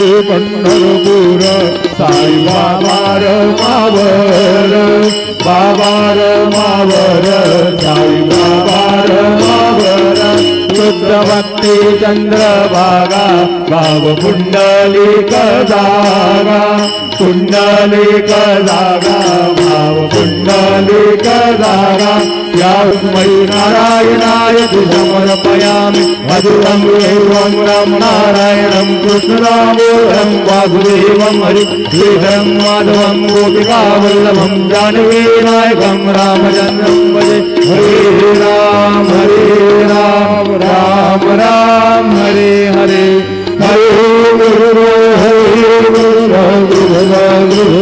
पंढरपूर साई बाबार मावर बाबार मावर साई बाबार मावर शुद्ध भक्ती चंद्रभागा भाव पुंडलिक जागा पुंडलिक जागा भाव पुंडलिक जागा या मयि नारायणाय समर्पयामि मधुरं एवं राम नारायणं कृष्णदामोदरं वासुदेवं हरि श्रीधरं माधवं गोपिकावल्लभं जानकीनायकं रामचन्द्रं भजे हरे राम राम राम हरे हरे हरे गुरु गुरु गुरु